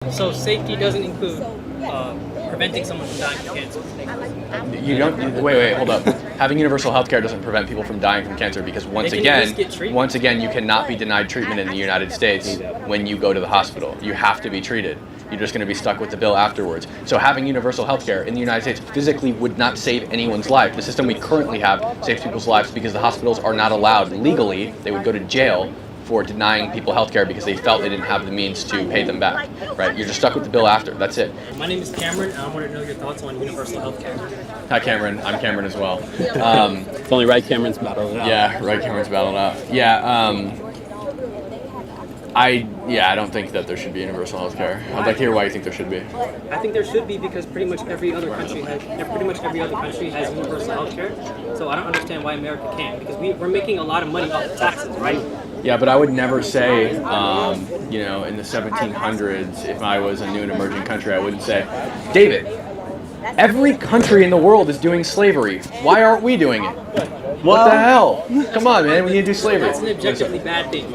So safety doesn't include preventing someone from dying from cancer. You don't. Wait, hold up. Having universal health care doesn't prevent people from dying from cancer because once again, you cannot be denied treatment in the United States when you go to the hospital. You have to be treated. You're just going to be stuck with the bill afterwards. So having universal health care in the United States physically would not save anyone's life. The system we currently have saves people's lives because the hospitals are not allowed legally. They would go to jail for denying people health care because they felt they didn't have the means to pay them back, right? You're just stuck with the bill after, that's it. My name is Cameron, and I want to know your thoughts on universal health care. Hi Cameron, I'm Cameron as well. It's only right Cameron's battled it out. Yeah, right Cameron's battled out. Yeah, I don't think that there should be universal health care. I'd like to hear why you think there should be. I think there should be because pretty much every other country has universal health care. So I don't understand why America can't, because we're making a lot of money off of taxes, right? Yeah, but I would never say, in the 1700s, if I was a new and emerging country, I wouldn't say, David, every country in the world is doing slavery. Why aren't we doing it? What the hell? Come on, man, we need to do slavery. That's an objectively bad thing.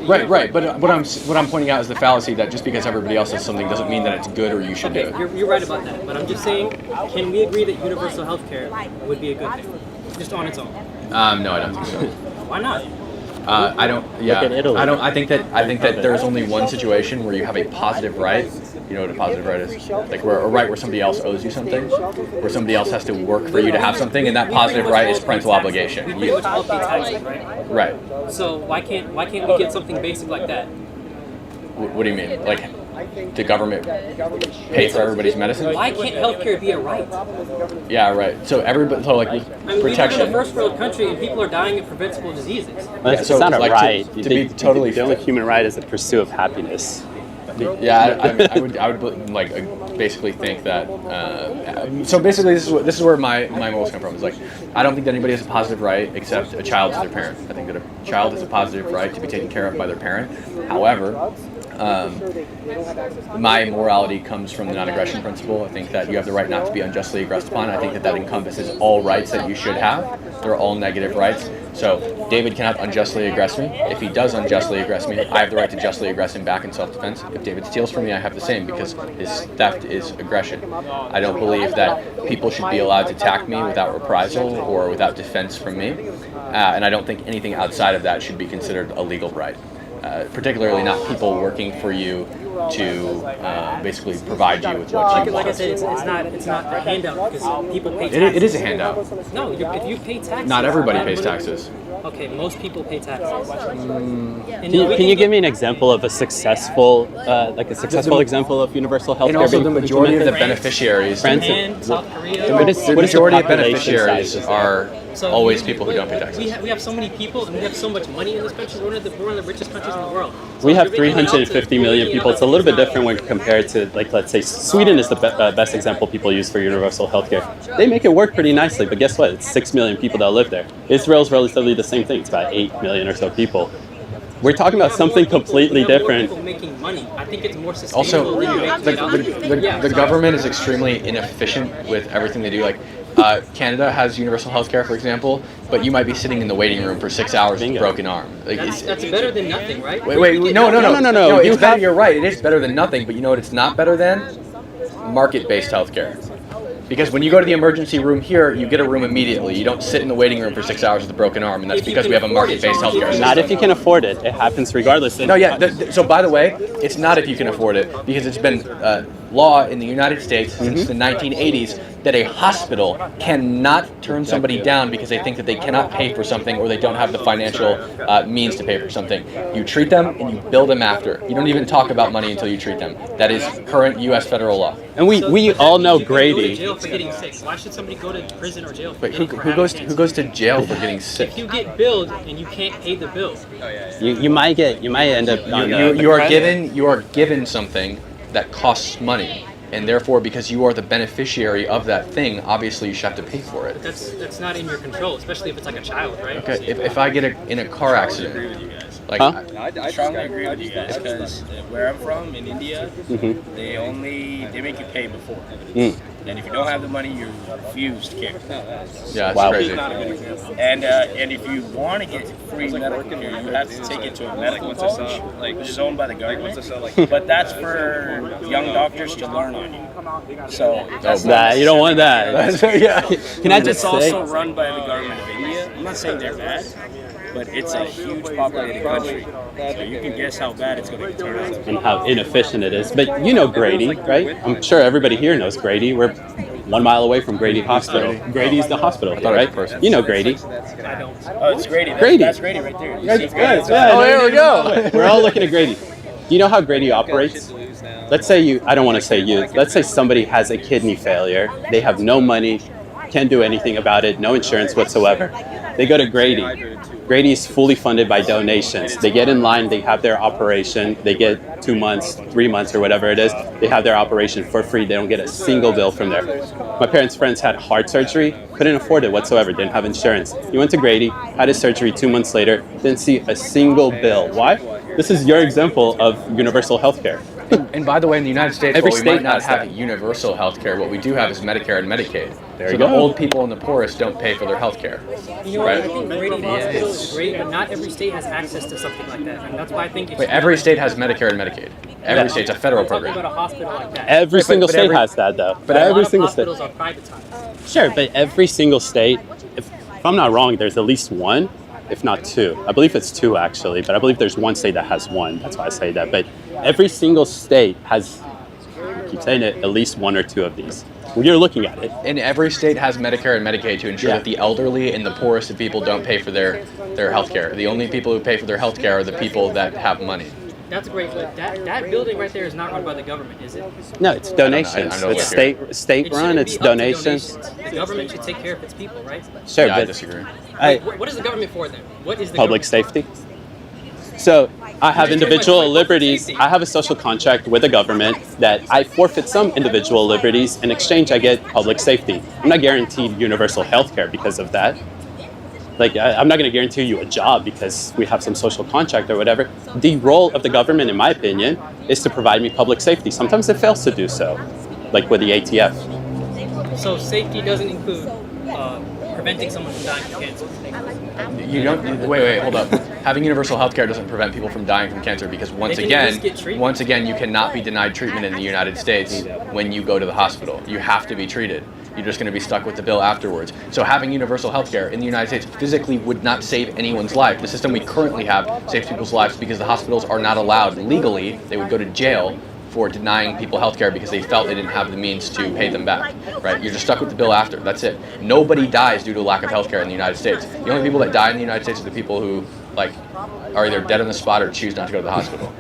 Right. But what I'm pointing out is the fallacy that just because everybody else does something doesn't mean that it's good or you should do it. You're right about that. But I'm just saying, can we agree that universal health care would be a good thing, just on its own? No, I don't think so. Why not? I don't. Yeah, Look at Italy. I think that there's only one situation where you have a positive right. You know what a positive right is? Like a right where somebody else owes you something, where somebody else has to work for you to have something, and that positive right is parental obligation. We pretty much all pay taxes, right? Right. So why can't we get something basic like that? What do you mean? Like, the government pay for everybody's medicine? Why can't healthcare be a right? Yeah, right. So everybody, protection. We live in a first world country and people are dying of preventable diseases. Well, it's not a right. To be totally the only human right is the pursuit of happiness. Yeah, I would like basically think that. So basically, this is where my morals come from. Is like, I don't think that anybody has a positive right except a child to their parent. I think that a child has a positive right to be taken care of by their parent. However, my morality comes from the non-aggression principle. I think that you have the right not to be unjustly aggressed upon. I think that encompasses all rights that you should have. They're all negative rights. So David cannot unjustly aggress me. If he does unjustly aggress me, I have the right to justly aggress him back in self-defense. If David steals from me, I have the same because his theft is aggression. I don't believe that people should be allowed to attack me without reprisal or without defense from me. And I don't think anything outside of that should be considered a legal right. Particularly not people working for you to basically provide you with what you want. Like I said, it's not a handout because people pay taxes. It is a handout. No, if you pay taxes. Not everybody pays taxes. Okay, most people pay taxes. Can you give me an example of a successful, example of universal health care? And also the majority of the beneficiaries. Japan, South Korea. The majority of beneficiaries are always people who don't pay taxes. We have so many people and we have so much money in this country. We're one of the richest countries in the world. We have 350 million people. It's a little bit different when compared to, like, let's say Sweden is the best example people use for universal healthcare. They make it work pretty nicely, but guess what? It's 6 million people that live there. Israel's relatively the same thing. It's about 8 million or so people. We're talking about something completely different. People making money. I think it's more sustainable. Also, the government is extremely inefficient with everything they do. Like, Canada has universal health care, for example, but you might be sitting in the waiting room for 6 hours with a broken arm. Like, that's better than nothing, right? Wait, no. It's better. You're right. It is better than nothing, but you know what it's not better than? Market-based health care. Because when you go to the emergency room here, you get a room immediately. You don't sit in the waiting room for 6 hours with a broken arm, and that's because we have a market-based healthcare system. Not if you can afford it. It happens regardless. No, yeah. So by the way, it's not if you can afford it, because it's been law in the United States since the 1980s that a hospital cannot turn somebody down because they think that they cannot pay for something or they don't have the financial means to pay for something. You treat them and you bill them after. You don't even talk about money until you treat them. That is current U.S. federal law. And we all know Grady. Go to jail for getting sick. Why should somebody go to prison or jail? But who goes to jail for getting sick? If you get billed and you can't pay the bill, You might end up. You are given something that costs money, and therefore, because you are the beneficiary of that thing, obviously you should have to pay for it. that's not in your control, especially if it's like a child, right? Okay, if I get in a car accident, Like, Huh? I strongly agree with you guys because where I'm from in India, they make you pay before. And if you don't have the money, you refuse to care. yeah, it's Wow. crazy. And if you want to get free medical care, you have to take it to a medical college, which is owned by the government. But that's for young doctors to learn on you. So that's Nah, you don't want that. Yeah. Can I and just it's say? also run by the government of India. I'm not saying they're bad, but it's a huge populated country. So you can guess how bad it's going to turn out. And how inefficient it is. But you know Grady, right? I'm sure everybody here knows Grady. We're 1 mile away from Grady Hospital. Grady's the hospital, thought it was right? a person. You know Grady. I don't. Oh, it's Grady. Grady. That's Grady right there. You see Yeah, Grady? yeah, Oh, there we go. We're all looking at Grady. Do you know how Grady operates? Let's say I don't want to say you, let's say somebody has a kidney failure. They have no money, can't do anything about it, no insurance whatsoever. They go to Grady. Grady is fully funded by donations. They get in line, they have their operation, they get 2 months, 3 months, or whatever it is. They have their operation for free. They don't get a single bill from there. My parents' friends had heart surgery, couldn't afford it whatsoever, didn't have insurance. He went to Grady, had his surgery 2 months later, didn't see a single bill. Why? This is your example of universal health care. And by the way, in the United States, Every while we state might not has have that. universal health care, what we do have is Medicare and Medicaid. There so you the go. old people and the poorest don't pay for their health care. You know what? I Right. think Grady Hospital is great, but not every state has access to something like that, and that's why I think it's Wait, every state has Medicare and Medicaid. Every Yeah. state's a federal talking about program. a hospital like that. Every single but state every- has that though. but a every lot of single state. hospitals are privatized. Sure, but every single state, if I'm not wrong, there's at least one, if not two. I believe it's two actually, but I believe there's one state that has one. That's why I say that. But every single state has, I keep saying it, at least one or two of these. When you're looking at it. And every state has Medicare and Medicaid to ensure Yeah. that the elderly and the poorest of people don't pay for their health care. The only people who pay for their health care are the people that have money. That's great, but that building right there is not run by the government, is it? No, it's donations. I know It's what state It run, shouldn't it's be up to donations. The government should take care of its people, right? Sure, Yeah, I but disagree. What is the government for then? What is the public government? safety. So I have You're just individual talking about public liberties. safety. I have a social contract with the government that I forfeit some individual liberties. In exchange, I get public safety. I'm not guaranteed universal health care because of that. Like, I'm not going to guarantee you a job because we have some social contract or whatever. The role of the government, in my opinion, is to provide me public safety. Sometimes it fails to do so, like with the ATF. So safety doesn't include preventing someone from dying from cancer. You don't. Wait, hold up. Having universal health care doesn't prevent people from dying from cancer because They can at least get again, treatment. once again, you cannot be denied treatment in the United States when you go to the hospital. You have to be treated. You're just going to be stuck with the bill afterwards. So having universal health care in the United States physically would not save anyone's life. The system we currently have saves people's lives because the hospitals are not allowed legally. They would go to jail for denying people health care because they felt they didn't have the means to pay them back, right? You're just stuck with the bill after. That's it. Nobody dies due to a lack of health care in the United States. The only people that die in the United States are the people who are either dead on the spot or choose not to go to the hospital.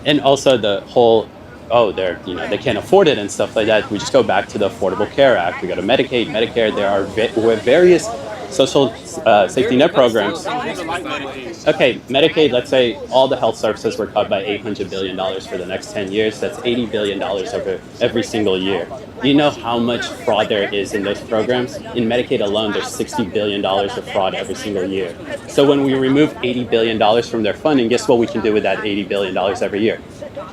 And also the whole, they can't afford it and stuff like that. We just go back to the Affordable Care Act. We go to Medicaid, Medicare. There are various social safety net programs. Okay, Medicaid, let's say all the health services were cut by $800 billion for the next 10 years. That's $80 billion over every single year. Do you know how much fraud there is in those programs? In Medicaid alone, there's $60 billion of fraud every single year. So when we remove $80 billion from their funding, guess what we can do with that $80 billion every year?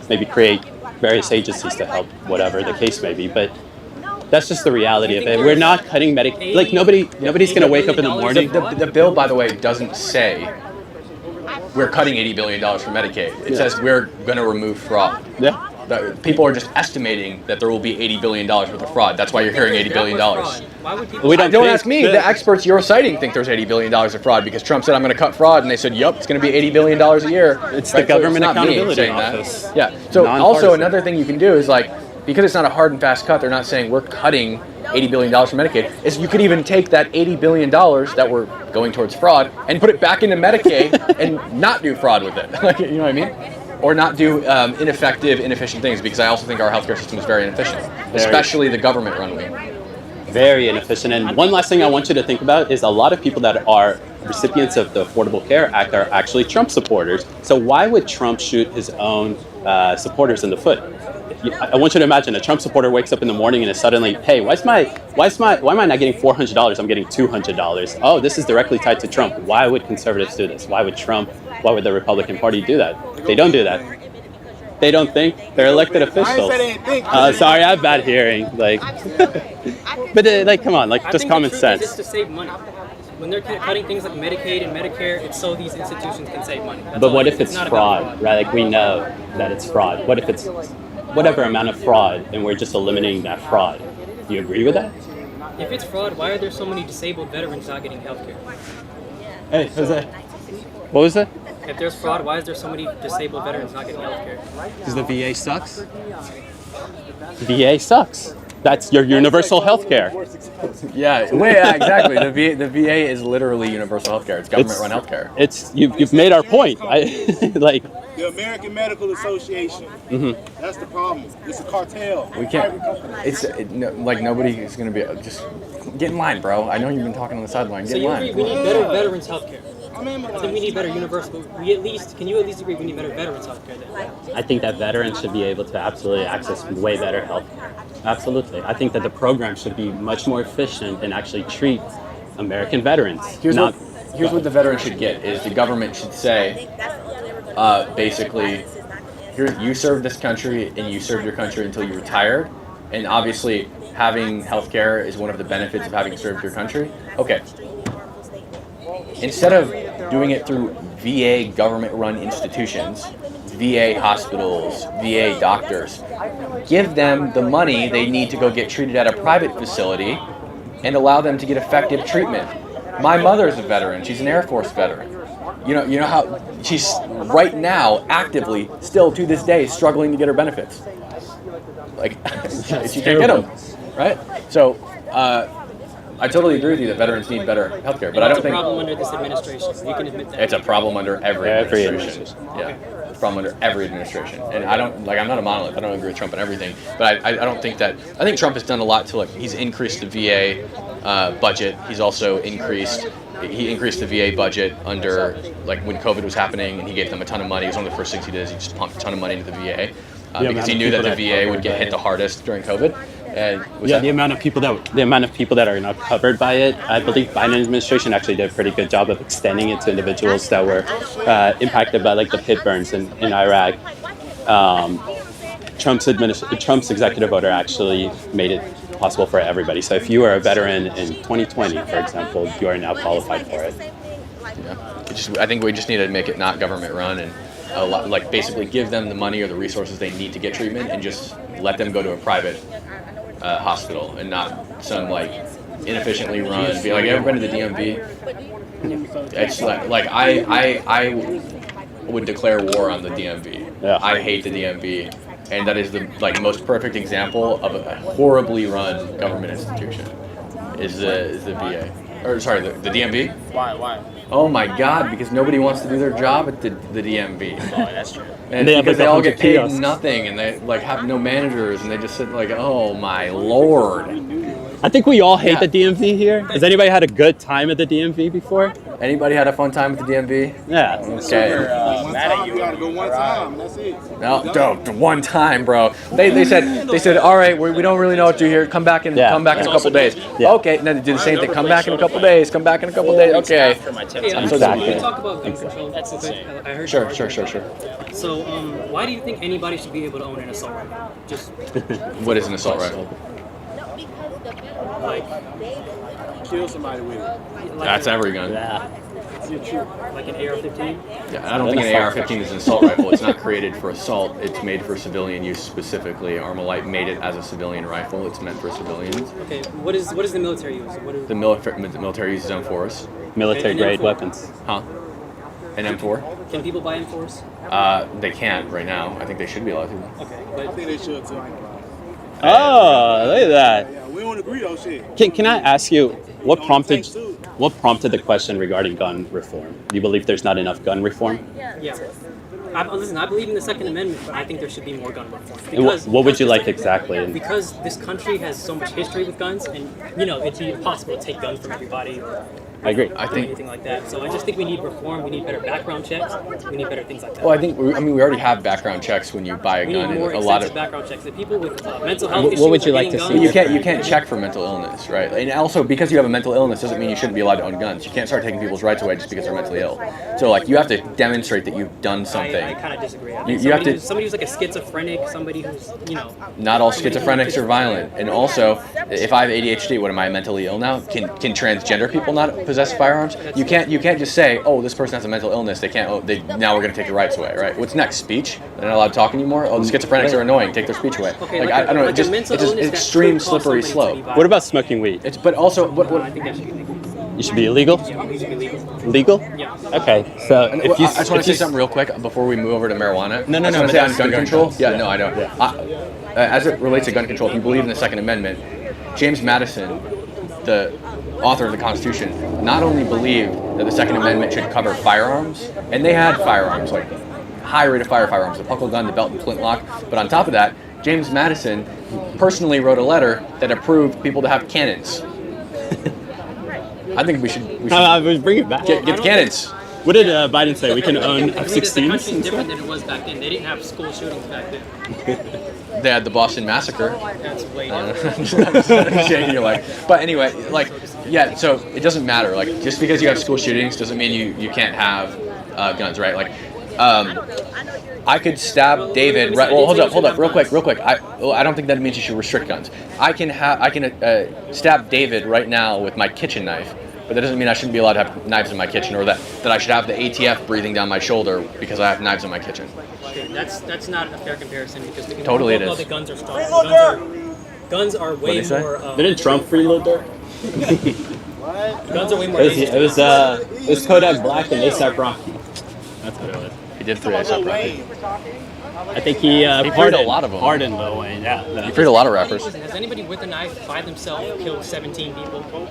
Maybe create various agencies to help, whatever the case may be. But that's just the reality of it. We're not cutting Medicaid. Like nobody's going to wake up in the morning. The bill, by the way, doesn't say we're cutting $80 billion from Medicaid. It says we're going to remove fraud. Yeah. People are just estimating that there will be $80 billion worth of fraud. That's why you're hearing $80 billion. Why would people? We don't Don't think- ask me. The experts you're citing think there's $80 billion of fraud because Trump said I'm going to cut fraud, and they said, "Yup, it's going to be $80 billion a year." It's the Right? Government So it's not me Accountability saying that. Office. Yeah. So also Nonpartisan. another thing you can do is because it's not a hard and fast cut. They're not saying we're cutting $80 billion from Medicaid. Is you could even take that $80 billion that we're going towards fraud and put it back into Medicaid and not do fraud with it. You know what I mean? Or not do ineffective, inefficient things, because I also think our healthcare system is very inefficient, especially the government-run wing. Very inefficient. And one last thing I want you to think about is a lot of people that are recipients of the Affordable Care Act are actually Trump supporters. So why would Trump shoot his own supporters in the foot? I want you to imagine a Trump supporter wakes up in the morning and is suddenly, hey, why am I not getting $400? I'm getting $200. Oh, this is directly tied to Trump. Why would conservatives do this? Why would Trump Why would the Republican Party do that? They don't do that. They don't think. They're elected officials. Sorry, I have bad hearing. Like, but like, come on, like, I just think common the truth sense. is just to save money. When they're cutting things like Medicaid and Medicare, it's so these institutions can save money. That's But all what it if is. it's not about fraud, right? Like, we know that it's fraud. What if it's whatever amount of fraud, and we're just eliminating that fraud? Do you agree with that? If it's fraud, why are there so many disabled veterans not getting health care? Hey, Jose. What was that? If there's fraud, why is there so many disabled veterans not getting health care? Because the VA sucks. VA sucks. That's your universal health care. Yeah, exactly. The VA is literally universal healthcare. It's government-run healthcare. It's you've made our point. Like The American Medical Association. That's the problem. It's a cartel. We can't. Like nobody is going to be just get in line, bro. I know you've been talking on the sideline. Get So in you line. agree we need better veterans health care? I'm in I think we need better universal. Can you at least agree we need better veterans health care then? I think that veterans should be able to absolutely access way better health care. Absolutely. I think that the program should be much more efficient and actually treat American veterans. Here's what the veteran should get is the government should say, basically, here you served this country and you served your country until you retired, and obviously having health care is one of the benefits of having served your country. Okay. Instead of doing it through VA government-run institutions, VA hospitals, VA doctors, give them the money they need to go get treated at a private facility and allow them to get effective treatment. My mother's a veteran. She's an Air Force veteran. You know how she's right now actively, still to this day, struggling to get her benefits. Like, she can't get them, right? So, I totally agree with you that veterans need better healthcare, but I don't think it's a problem under this administration. You can admit that. it's a problem under every administration. administration. Yeah, it's a problem under every administration. And I don't I'm not a monolith. I don't agree with Trump on everything, but I don't think that. I think Trump has done a lot to he's increased the VA budget. He's also increased the VA budget under when COVID was happening, and he gave them a ton of money. It was one of the first things he did. He just pumped a ton of money into the VA because he knew that the VA would get hit the hardest during COVID. And the amount of people that are not covered by it, I believe Biden administration actually did a pretty good job of extending it to individuals that were impacted by the pit burns in Iraq. Trump's executive order actually made it possible for everybody. So if you are a veteran in 2020, for example, you are now qualified for it. Yeah, I think we just need to make it not government run and basically give them the money or the resources they need to get treatment and just let them go to a private hospital and not some inefficiently run. Be like, ever been to the DMV? It's I would declare war on the DMV. Yeah. I hate the DMV, and that is the most perfect example of a horribly run government institution. Is the VA or sorry the DMV? Why? Oh my God! Because nobody wants to do their job at the DMV. Oh, that's true. And they have because they all get paid kiosks. nothing, and they have no managers, and they just sit oh my Lord. I think we all hate Yeah. the DMV here. Has anybody had a good time at the DMV before? Anybody had a fun time at the DMV? Yeah. Okay. One Mad at time, you. you gotta go one time. That's it. No, one time, bro. They said, all right, we don't really know what you're here. Come back in a couple days. Yeah. Okay, and then they do the same thing. Come back in a couple days. Come back in a couple days. Okay. After my tip Hey, time. so can that- we talk about gun control? That's Okay, insane. I heard Sure. So, why do you think anybody should be able to own an assault rifle? Just What is an assault rifle? Kill somebody with it. That's every gun. Yeah. like an AR-15. Yeah, I don't think an AR-15 is an assault rifle. It's not created for assault. It's made for civilian use specifically. Armalite made it as a civilian rifle. It's meant for civilians. Okay, what is the military use? What is, The military uses M4s. Military Okay, grade and weapons. Huh? An M4? can people buy M4s? They can't right now. I think they should be allowed to. Okay, I but think they should too. Oh, look at that. Yeah, we don't agree though, shit. Can I ask you what prompted the question regarding gun reform? Do you believe there's not enough gun reform? yeah. Listen, I believe in the Second Amendment, but I think there should be more gun reform. And what would you like exactly? Because this country has so much history with guns, and it'd be impossible to take guns from everybody or I agree. I think. anything like that. So I just think we need reform. We need better background checks. We need better things like that. Well, I mean, we already have background checks when you buy a we gun, need more and a lot extensive of. background checks. The people with mental health What issues would you are like getting to see? guns. You can't check for mental illness, right? And also, because you have a mental illness doesn't mean you shouldn't be allowed to own guns. You can't start taking people's rights away just because they're mentally ill. So like you have to demonstrate that you've done something. I kind of disagree. I You mean, have to- somebody who's like a schizophrenic, somebody who's Not all schizophrenics are violent. And also, if I have ADHD, what am I mentally ill now? Can transgender people not possess firearms? You can't just say, oh, this person has a mental illness. They can't. Oh, now we're going to take their rights away, right? What's next? Speech? They're not allowed to talk anymore. Oh, the schizophrenics are annoying. Take their speach away. Okay, like like I don't know. like a mental It's just illness that extreme could cause slippery somebody to slope. be What violent. about smoking weed? It's but also what I think that should be legal. You should be illegal? Yeah, it should be legal. Legal? Yeah. Okay, so if you... I just want to say something real quick before we move over to marijuana. No, I just want to but say on that's gun the gun control. guns. Yeah, Yeah. no, I don't. Yeah. As it relates to gun control, if you believe in the Second Amendment, James Madison, the author of the Constitution, not only believed that the Second Amendment should cover firearms, and they had firearms, like high rate of fire firearms, the puckle gun, the belt and flintlock, but on top of that, James Madison personally wrote a letter that approved people to have cannons. I think we should I was bringing it back. get the cannons. What did Biden say? We can own I mean, the country's F-16s? different than it was back then. They didn't have school shootings back then. They had the Boston Massacre. That's way I different. don't know. Shaking your leg. But anyway, like, yeah, so it doesn't matter. Like, just because you have school shootings doesn't mean you can't have guns, right? Like, I could stab David. Right, well, hold up, real quick. I don't think that means you should restrict guns. I can stab David right now with my kitchen knife, but that doesn't mean I shouldn't be allowed to have knives in my kitchen, or that I should have the ATF breathing down my shoulder because I have knives in my kitchen. Okay, that's not a fair comparison because we can Totally both it know is. the guns are strong. Guns are way What'd he say? more. Didn't Trump freeload there? Guns are way more. It was Kodak Black and ASAP Rocky. That's what it was. He did free ASAP Rocky. I think he freed a lot of them. Pardoned Lil Wayne, yeah. He freed a lot of rappers. Has anybody with a knife by themselves killed 17 people?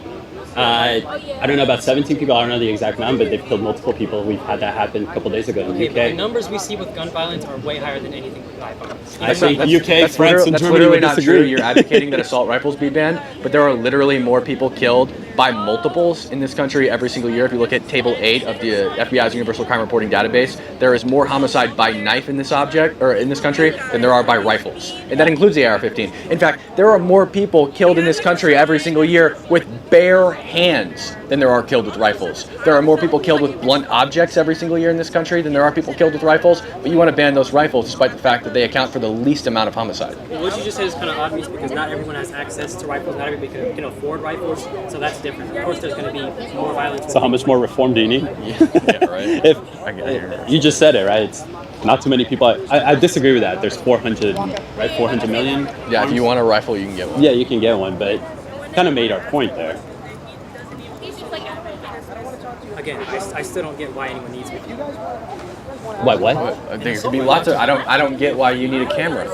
I don't know about 17 people. I don't know the exact number, but they've killed multiple people. We've had that happen a couple days ago in Okay, the but the UK. numbers we see with gun violence are way higher than anything with knife violence. I think UK, France, and That's Germany literally would not disagree. true. You're advocating that assault rifles be banned, but there are literally more people killed by multiples in this country every single year. If you look at Table 8 of the FBI's Universal Crime Reporting Database, there is more homicide by knife in this country than there are by rifles, and that includes the AR-15. In fact, there are more people killed in this country every single year with bare hands than there are killed with rifles. There are more people killed with blunt objects every single year in this country than there are people killed with rifles, but you want to ban those rifles despite the fact that they account for the least amount of homicide. Well, what you just said is kind of obvious because not everyone has access to rifles. Not everybody can afford rifles, so that's different. Of course, there's going to be more violence. So how much more reform do you need? Yeah, right. If I get it. you just said it, right? It's not too many people. I disagree with that. There's 400, right? 400 million. Yeah, if you want a rifle, you can get one. Yeah, you can get one, but kind of made our point there. Again, I still don't get why anyone needs me. What? I think it could be lots of. I don't get why you need a camera.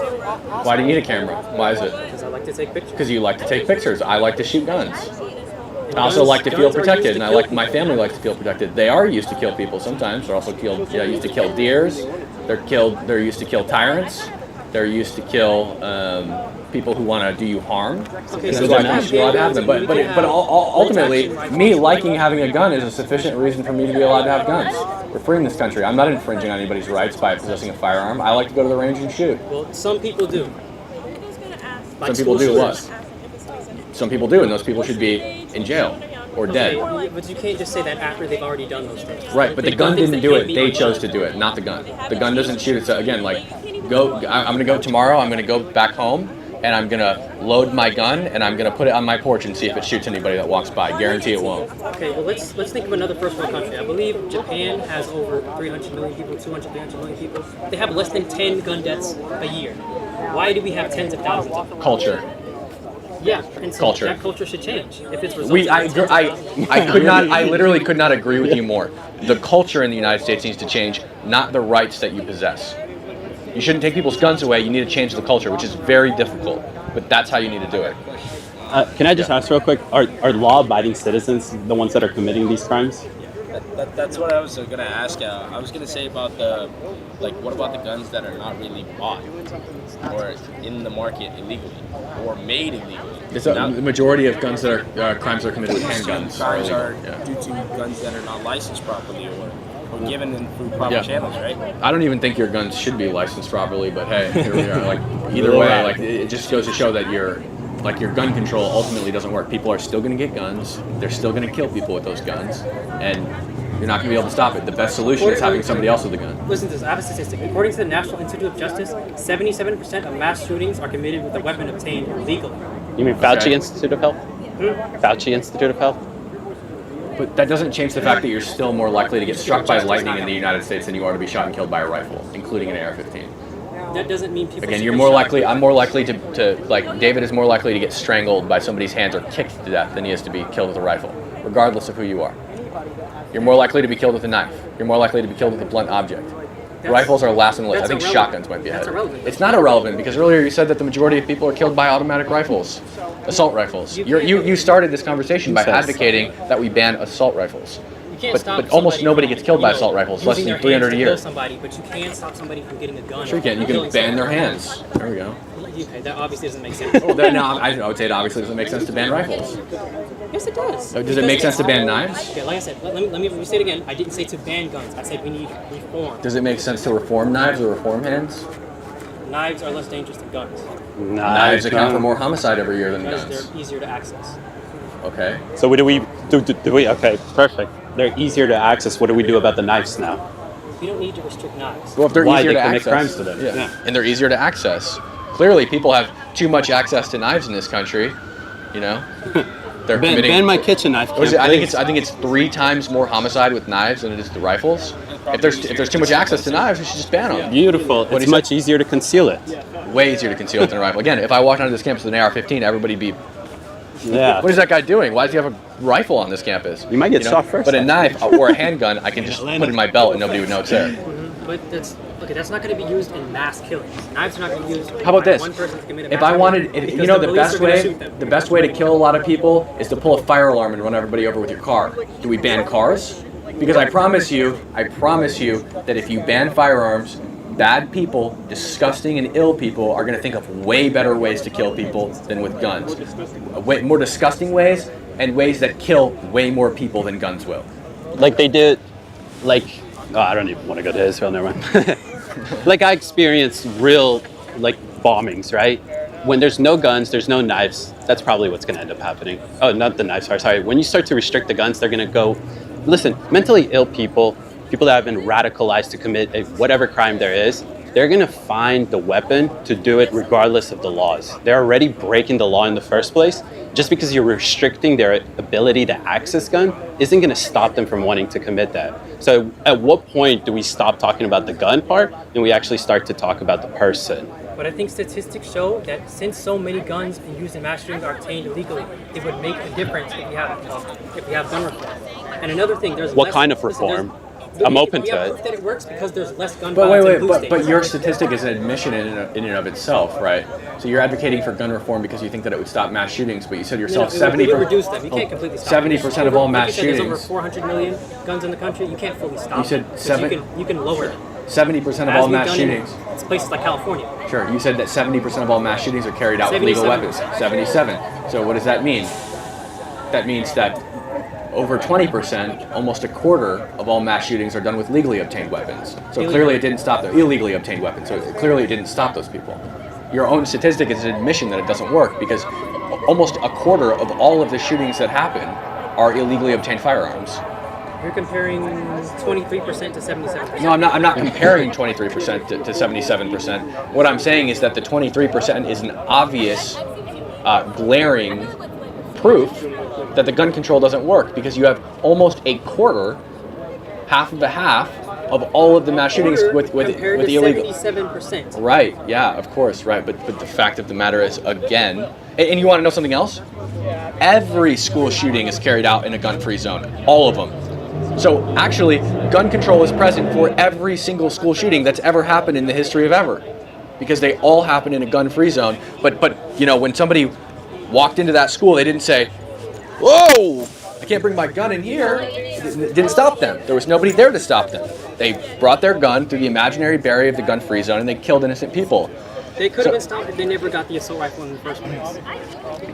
Why do you need a camera? Why is it? Because I like to take pictures. Because you like to take pictures. I like to shoot guns. And I also guns- like to feel guns are used protected, to and kill my family likes to feel protected. They are used to kill people sometimes. They're also used to kill deers. They're used to kill tyrants. They're used to kill people who want to do you harm. Okay, And so that's why then people should be allowed to have them. But ultimately, me liking having a gun is a sufficient reason for me to be allowed to have guns. We're free in this country. I'm not infringing on anybody's rights by possessing a firearm. I like to go to the range and shoot. Well, some people do. Some people do what? Some people do, and those people should be in jail or dead. Okay, but you can't just say that after they've already done those things. Right, but the gun things didn't that do can't it. be They undone. chose to do it, not the gun. The gun doesn't shoot itself. Again, like, I'm going to go tomorrow, I'm going to go back home, and I'm going to load my gun, and I'm going to put it on my porch and see if it shoots anybody that walks by. Guarantee it won't. Okay, well let's think of another first world country. I believe Japan has over 300 million people, 200, 300 million people. They have less than 10 gun deaths a year. Why do we have tens of thousands of them? Culture. Yeah, and so Culture. that culture should change. If it's resulting I literally could not agree with you more. The culture in the United States needs to change, not the rights that you possess. You shouldn't take people's guns away. You need to change the culture, which is very difficult, but that's how you need to do it. Can I just ask real quick? Are law-abiding citizens the ones that are committing these crimes? That's what I was gonna ask. I was gonna say about what about the guns that are not really bought or in the market illegally or made illegally? The majority of guns that are crimes are committed with handguns. Crimes are Yeah. due to guns that are not licensed properly or given in through proper channels, right? I don't even think your guns should be licensed properly, but hey, here we are. Like either way, like it just goes to show that your gun control ultimately doesn't work. People are still going to get guns. They're still going to kill people with those guns, and you're not going to be able to stop it. The best solution is having somebody else with a gun. Listen to this. I have a statistic. According to the National Institute of Justice, 77% of mass shootings are committed with a weapon obtained illegally. You mean Fauci Okay. Institute of Health? Fauci Institute of Health? But that doesn't change the fact that you're still more likely to get struck by lightning in the United States than you are to be shot and killed by a rifle, including an AR-15. That doesn't mean people. Again, should you're get more shot. likely. I'm more likely to like David is more likely to get strangled by somebody's hands or kicked to death than he is to be killed with a rifle, regardless of who you are. You're more likely to be killed with a knife. You're more likely to be killed with a blunt object. Rifles are last on the list. I think irrelevant. shotguns might be ahead. That's irrelevant. It's not irrelevant because earlier you said that the majority of people are killed by automatic rifles, assault rifles. You started this conversation by advocating that we ban assault rifles. You can't stop But almost somebody nobody from, gets killed by assault rifles. Less using than their hands 300 a to year. kill somebody, but you can't stop somebody from getting a gun. Sure you can. You can Killing ban their someone. hands. There we go. Okay, that obviously doesn't make sense. Well, then, now, I would say it obviously doesn't make sense to ban rifles. Yes, it does. Does it make sense to ban knives? Okay, like I said, let me say it again. I didn't say to ban guns. I said we need reform. Does it make sense to reform knives or reform hands? Knives are less dangerous than guns Knives account for more homicide every year than because guns. they're easier to access. Okay. So what do we do? Okay, perfect. They're easier to access. What do we do about the knives now? We don't need to restrict knives. Well, if they're Why? easier They to commit access, crimes to them. Yeah. Yeah. And they're easier to access. Clearly, people have too much access to knives in this country. You know, they're committing. Ban my kitchen knife. What is it? I please. think it's 3 times more homicide with knives than it is to rifles. If there's too much access to knives, we should just ban them. Beautiful. do It's you much easier to conceal it. Way easier to conceal it than a rifle. Again, if I walked onto this campus with an AR-15, everybody'd be, Yeah. what is that guy doing? Why does he have a rifle on this campus? You might get shot first. But a knife or a handgun, I can just put in my belt and nobody would know it's there. But that's not going to be used in mass killings. Knives are not going to be used. How about by this? One person to commit a If mass I wanted, killing if, because you know, the the police best are gonna way, shoot them. the best way to kill a lot of people is to pull a fire alarm and run everybody over with your car. Do we ban cars? Because I promise you that if you ban firearms, bad people, disgusting and ill people are going to think of way better ways to kill people than with guns. Way more disgusting ways and ways that kill way more people than guns will. Like they did, I don't even want to go to Israel, never mind. Like I experienced real, bombings, right? When there's no guns, there's no knives, that's probably what's going to end up happening. Oh, not the knives, sorry. When you start to restrict the guns, they're going to go, listen, mentally ill people that have been radicalized to commit whatever crime there is, they're going to find the weapon to do it regardless of the laws. They're already breaking the law in the first place. Just because you're restricting their ability to access gun isn't going to stop them from wanting to commit that. So at what point do we stop talking about the gun part and we actually start to talk about the person? But I think statistics show that since so many guns being used in mass shootings are obtained illegally, it would make a difference if we have gun reform. And another thing, there's What less, kind of listen, reform? there's- I'm open we to have it. proof that it works because there's less gun But violence in wait, blue but states. your statistic is an admission in and of itself, right? So you're advocating for gun reform because you think that it would stop mass shootings, but you said yourself it would reduce 70%. them. You can't completely stop 70% of all mass Like you said, there's over shootings. 400 million guns in the country. You can't fully stop You said them, but seven- you can lower them. 70% of As all we've mass done in shootings. places like California. Sure, you said that 70% of all mass shootings are carried out with legal 77. weapons. 77. So what does that mean? That means that over 20%, almost a quarter of all mass shootings are done with legally obtained weapons. So clearly it didn't stop the illegally obtained weapons. So clearly it didn't stop those people. Your own statistic is an admission that it doesn't work because almost a quarter of all of the shootings that happen are illegally obtained firearms. You're comparing 23% to 77%. No, I'm not comparing 23% to 77%. What I'm saying is that the 23% is an obvious, glaring proof that the gun control doesn't work because you have almost a quarter, half of a half, of all of the mass shootings with compared the to illegal. 77%. Right, yeah, of course, right. But the fact of the matter is, again, and you want to know something else? Every school shooting is carried out in a gun-free zone. All of them. So actually, gun control is present for every single school shooting that's ever happened in the history of ever, because they all happen in a gun-free zone. But you know, when somebody walked into that school, they didn't say, "Whoa, I can't bring my gun in here. It didn't stop them. There was nobody there to stop them. They brought their gun through the imaginary barrier of the gun-free zone, and they killed innocent people. They could have been stopped if they never got the assault rifle in the first place.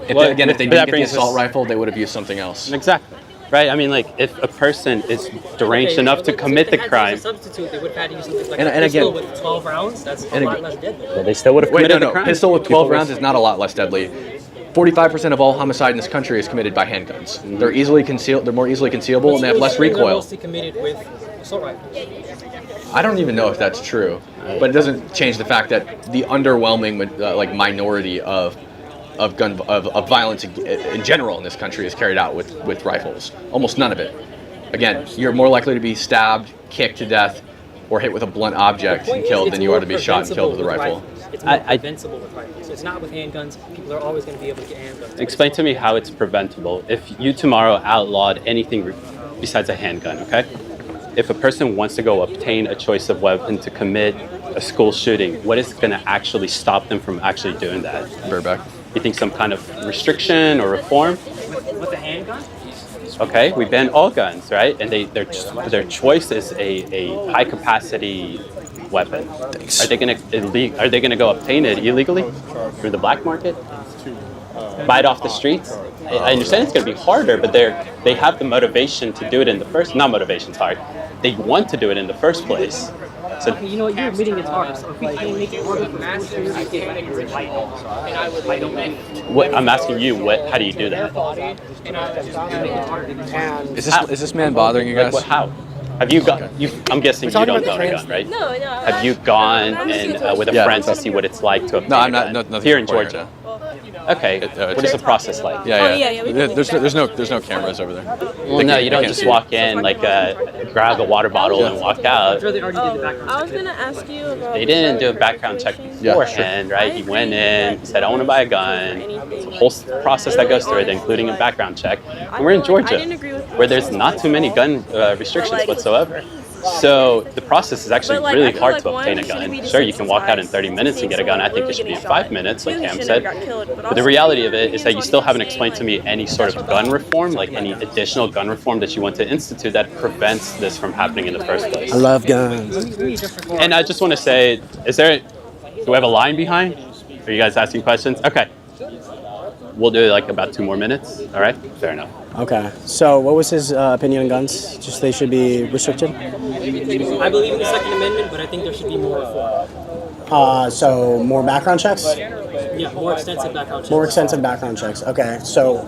If they didn't get the assault rifle, they would have used something else. Exactly. Right? I mean, like, if a person is deranged enough to commit the crime... As a substitute, they would have had to use something like And a pistol again- with 12 rounds. That's a lot less deadly. Well, they still would have Wait, committed no, the crime. pistol with 12 People rounds is not a lot less deadly. 45% of all homicide in this country is committed by handguns. They're easily concealed. They're more easily concealable, and they have less They're recoil. mostly committed with assault rifles. I don't even know if that's true, but it doesn't change the fact that the underwhelming minority of violence in general in this country is carried out with rifles. Almost none of it. Again, you're more likely to be stabbed, kicked to death, or hit with a blunt object and killed than you are to be shot and killed with a rifle. It's more preventable with rifles. It's not with handguns. People are always going to be able to get handguns. Explain to me how it's preventable. If you tomorrow outlawed anything besides a handgun, okay? If a person wants to go obtain a choice of weapon to commit a school shooting, what is going to actually stop them from actually doing that? Burbeck. You think some kind of restriction or reform? With a handgun? Okay, we ban all guns, right? And their choice is a high capacity weapon. Are they gonna go obtain it illegally through the black market? Buy it off the streets? I understand it's gonna be harder, but they have the motivation to do it in the first. Not motivation's hard. They want to do it in the first place. So You know what? You're admitting it's hard. So if we can make it harder for mass shooters, I get it. what I'm asking you, how do you do that? Is this man bothering you guys? How? Have you got? I'm guessing you don't own a gun, right? No. Have you gone and with a friend to see what it's like to obtain No, I'm a gun? not. Nothing Here in recorded Georgia. right Okay. What is the process like? Yeah. we can There's no cameras over there. Well, no, you don't just walk in, grab a water bottle and walk I'm out. sure they already did the background I was check. gonna ask you about. They didn't do a background check beforehand, right? He went in, he said, I want to buy a gun. It's a whole process that goes through it, including a background check. And we're in Georgia, where there's not too many gun restrictions whatsoever. So the process is actually really hard to obtain a gun. Sure, you can walk out in 30 minutes and get a gun. I think it should be in 5 minutes, like Cam said. But the reality of it is that you still haven't explained to me any sort of gun reform, like any additional gun reform that you want to institute that prevents this from happening in the first place. I love guns. And I just want to say, do we have a line behind? Are you guys asking questions? Okay. We'll do like about 2 more minutes. All right? Fair enough. Okay. So, what was his opinion on guns? Just they should be restricted? I believe in the Second Amendment, but I think there should be more reform. So more background checks? Yeah, more extensive background checks. More extensive background checks. Okay. So,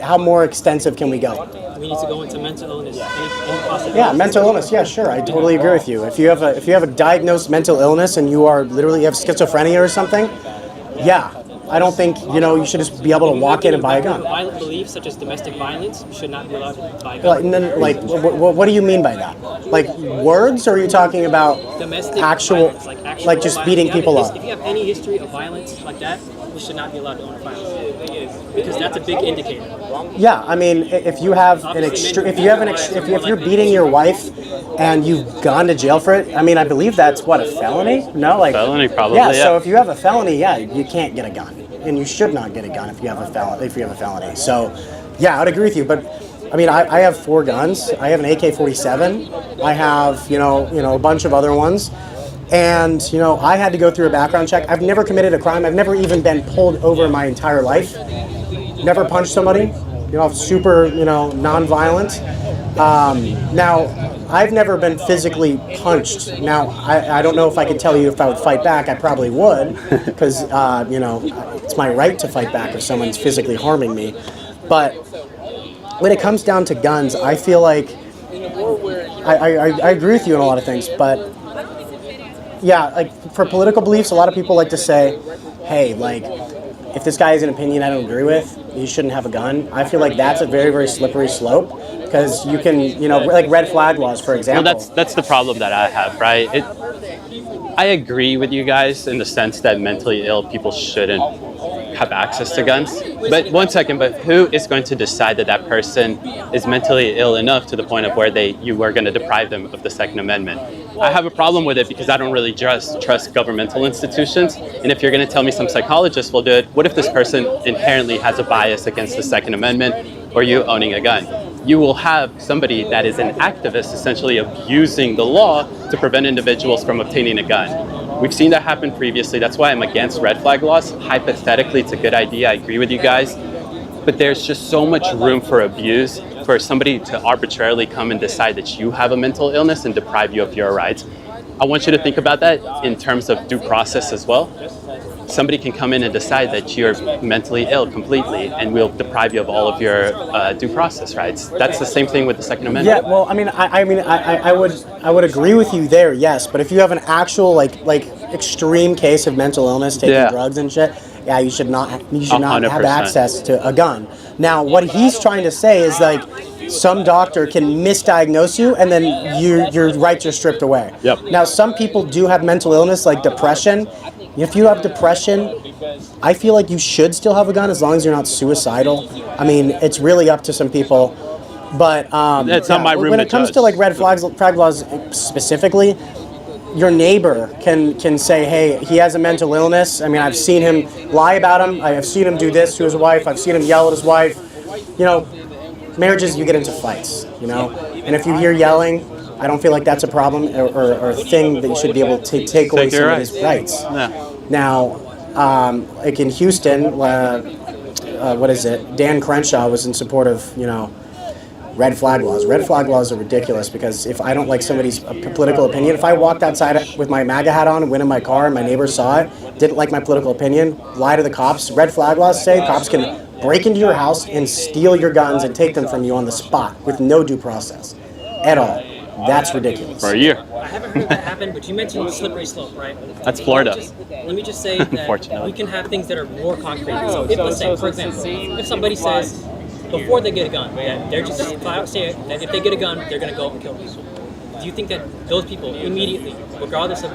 how more extensive can we go? We need to go into mental illness. Any possibility. Yeah, mental illness. Yeah, sure. I totally agree with you. If you have a diagnosed mental illness and you literally have schizophrenia or something, yeah. I don't think, you should just be able to walk in and buy a gun. Violent beliefs such as domestic violence should not be allowed to buy a gun. What do you mean by that? Like words, or are you talking about Domestic actual, violence, like just violence. beating people up? If you have any history of violence like that, you should not be allowed to own a firearm because that's a big indicator. Yeah, I mean, if you have if you're beating your wife and you've gone to jail for it, I mean, I believe that's what, a felony? No, like Felony, probably. Yeah. So if you have a felony, yeah, you can't get a gun, and you should not get a gun if you have a felony. So, yeah, I'd agree with you, but. I mean, I have 4 guns. I have an AK-47. I have, a bunch of other ones. And, I had to go through a background check. I've never committed a crime. I've never even been pulled over my entire life. Never punched somebody. Super, non-violent. Now, I've never been physically punched. Now, I don't know if I could tell you if I would fight back. I probably would, because, it's my right to fight back if someone's physically harming me. But when it comes down to guns, I feel like I agree with you on a lot of things, but yeah, like for political beliefs, a lot of people like to say, hey, like if this guy has an opinion I don't agree with, you shouldn't have a gun. I feel like that's a very, very slippery slope because you can, like red flag laws, for example. Well, that's the problem that I have, right? I agree with you guys in the sense that mentally ill people shouldn't have access to guns. But one second, but who is going to decide that that person is mentally ill enough to the point of where you are going to deprive them of the Second Amendment? I have a problem with it because I don't really just trust governmental institutions. And if you're going to tell me some psychologists will do it, what if this person inherently has a bias against the Second Amendment or you owning a gun. You will have somebody that is an activist essentially abusing the law to prevent individuals from obtaining a gun. We've seen that happen previously. That's why I'm against red flag laws. Hypothetically, it's a good idea. I agree with you guys. But there's just so much room for abuse for somebody to arbitrarily come and decide that you have a mental illness and deprive you of your rights. I want you to think about that in terms of due process as well. Somebody can come in and decide that you're mentally ill completely and will deprive you of all of your due process rights. That's the same thing with the Second Amendment. Yeah, well, I would agree with you there, yes. But if you have an actual like extreme case of mental illness, taking drugs and shit, yeah, you should not have 100%. access to a gun. Now, what he's trying to say is like some doctor can misdiagnose you and then your rights are stripped away. Yep. Now, some people do have mental illness like depression. If you have depression, I feel like you should still have a gun as long as you're not suicidal. I mean, it's really up to some people. But it's not my room when to it comes judge. to like red flag laws specifically, your neighbor can say, hey, he has a mental illness. I mean, I've seen him lie about him. I've seen him do this to his wife. I've seen him yell at his wife. You know, marriages, you get into fights, you know. And if you hear yelling, I don't feel like that's a problem or a thing that you should be able to take away somebody's rights. Yeah. Now, like in Houston, what is it? Dan Crenshaw was in support of, you know, red flag laws. Red flag laws are ridiculous because if I don't like somebody's political opinion, if I walked outside with my MAGA hat on and went in my car and my neighbor saw it, didn't like my political opinion, lie to the cops, red flag laws say cops can break into your house and steal your guns and take them from you on the spot with no due process at all. That's ridiculous. For a year. I haven't heard that happen, but you mentioned slippery slope, right? That's Florida. Let me just say that we can have things that are more concrete. So if, let's say, for example, if somebody says before they get a gun, that they're just flat out say that if they get a gun, they're going to go and kill people. Do you think that those people immediately, regardless of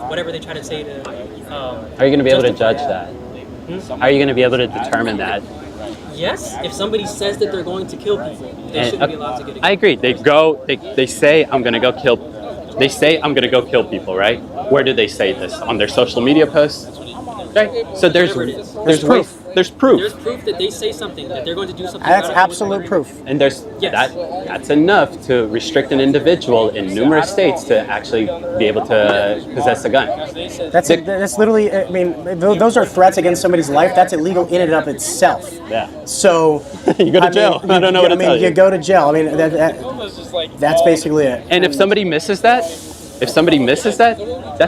whatever they try to say to, Are you going to be able to judge that? How are you going to be able to determine that? Yes, if somebody says that they're going to kill people, they shouldn't be allowed to get a gun. I agree. They say I'm going to go kill. They say I'm going to go kill people, right? Where do they say this? On their social media posts, right? So there's proof. There's proof. There's proof that they say something, that they're going to do something. That's absolute proof. And that's enough to restrict an individual in numerous states to actually be able to possess a gun. That's literally, I mean, those are threats against somebody's life. That's illegal in and of itself. Yeah. So you go to jail. I don't know what to tell you. You go to jail. I mean, that's basically it. And if somebody misses that, that's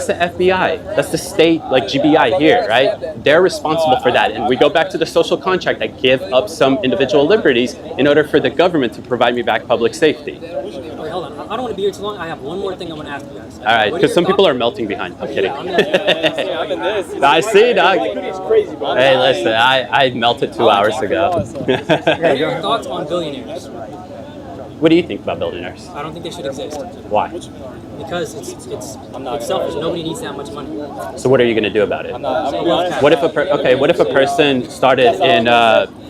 the FBI. That's the state, like GBI here, right? They're responsible for that. And we go back to the social contract. I give up some individual liberties in order for the government to provide me back public safety. Wait, hold on. I don't want to be here too long. I have one more thing I want to ask you guys. All right, because some people are melting behind. I'm kidding. I see, dog. Hey, listen, I melted 2 hours ago. What are your thoughts on billionaires? What do you think about billionaires? I don't think they should exist. Why? Because it's selfish. Nobody needs that much money. So what are you going to do about it? What if a person started in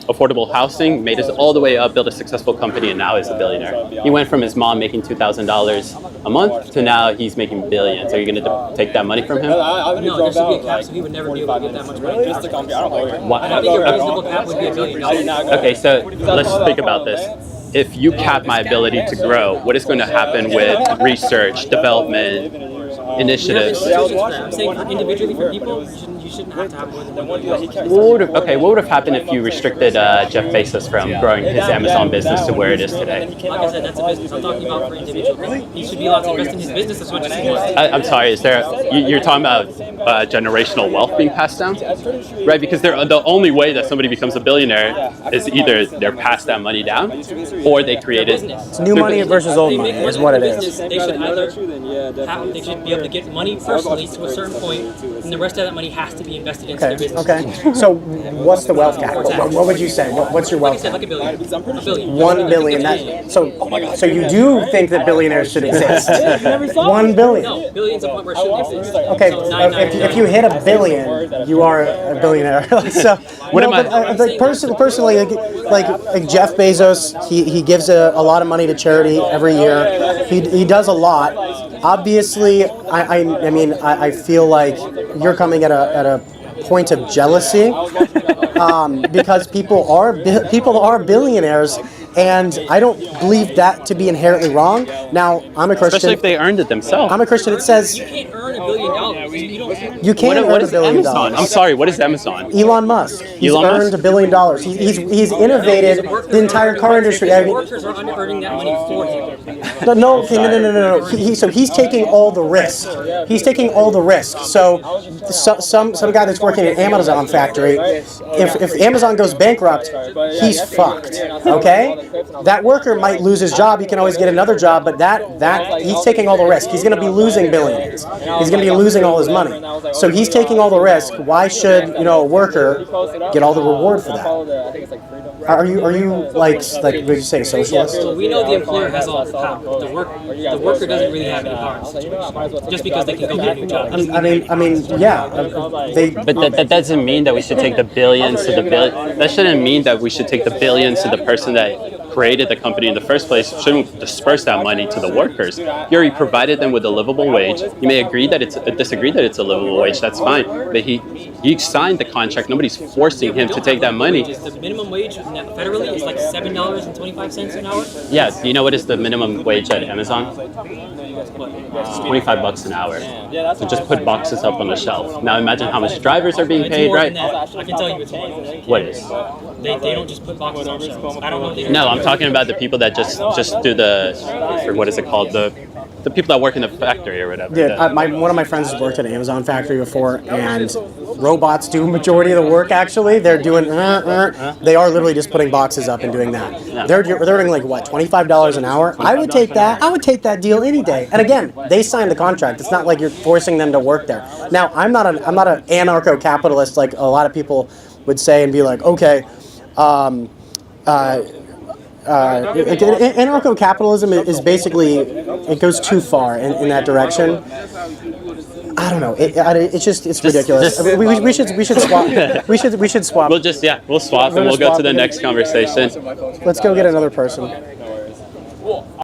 affordable housing, made it all the way up, built a successful company, and now is a billionaire? He went from his mom making $2,000 a month to now he's making billions. Are you going to take that money from him? No, there should be a cap, so he would never be able to get that much money. Why? I think a reasonable cap would be $1 billion. Okay, so let's think about this. If you cap my ability to grow, what is going to happen with research, development, initiatives? I'm saying individually for people, you shouldn't have to have more than $1 billion. What would have happened if you restricted Jeff Bezos from growing his Amazon business to where it is today? Like I said, that's a business. I'm talking about for individuals. He should be allowed to invest in his business as much as he wants. I'm sorry, you're talking about generational wealth being passed down? Right, because the only way that somebody becomes a billionaire is either they're passed that money down or they created... It's new money versus old money is what it is. They should either they should be able to get money personally to a certain point, and the rest of that money has to be invested into their business. Okay. So what's the wealth cap? What would you say? What's your wealth cap? Like $1 billion. $1 billion. 1 billion. So you do think that billionaires should exist? 1 billion. No, billion's a point where it shouldn't exist. Okay, So if you hit $1 billion, you are a billionaire. So, personally, like Jeff Bezos, he gives a lot of money to charity every year. He does a lot. Obviously, I feel like you're coming at a point of jealousy. because people are billionaires, and I don't believe that to be inherently wrong. Now, I'm a Christian. Especially if they earned it themselves. I'm a Christian. It says You can't earn $1 billion. You don't. you can't What earn is $1 billion. Amazon? I'm sorry, what is Amazon? Elon Musk. He's Elon earned Musk? $1 billion. He's innovated the entire car industry. I mean, Workers are earning that money for him. no. So he's taking all the risk. He's taking all the risk. So some guy that's working at Amazon factory, if Amazon goes bankrupt, he's fucked. Okay, that worker might lose his job. He can always get another job, but that he's taking all the risk. He's going to be losing billions. He's going to be losing all his money. So he's taking all the risk. Why should a worker get all the reward for that? Are you like what did you say, socialist? So we know the employer has all the power. The worker doesn't really have any power in the situation. Just because they can go get a new job. I mean, yeah. But that doesn't mean that we should take the billions to the billion. That shouldn't mean that we should take the billions to the person that created the company in the first place. Shouldn't disperse that money to the workers. You already provided them with a livable wage. You may agree that disagree that it's a livable wage. That's fine. But he signed the contract. Nobody's forcing him to take that money. The minimum wage federally is like $7.25 an hour. Yeah. Do you know what is the minimum wage at Amazon? It's $25 an hour. So just put boxes up on the shelf. Now imagine how much drivers are being It's paid, more right? than that. I can tell you it's more than that. What is? They don't just put boxes on shelves. I don't know if they No, I'm talking about the people that just do or what is it called? The people that work in the factory or whatever. Yeah, one of my friends has worked at an Amazon factory before, and robots do majority of the work. Actually, they're doing. They are literally just putting boxes up and doing that. Yeah. They're earning like what, $25 an hour. I would take that. I would take that deal any day. And again, they signed the contract. It's not like you're forcing them to work there. Now, I'm not an anarcho-capitalist like a lot of people would say and be like, okay. Anarcho-capitalism is basically, it goes too far in that direction. I don't know. It's ridiculous. We should swap. We should swap. We'll swap and we'll go to the next conversation. Let's go get another person.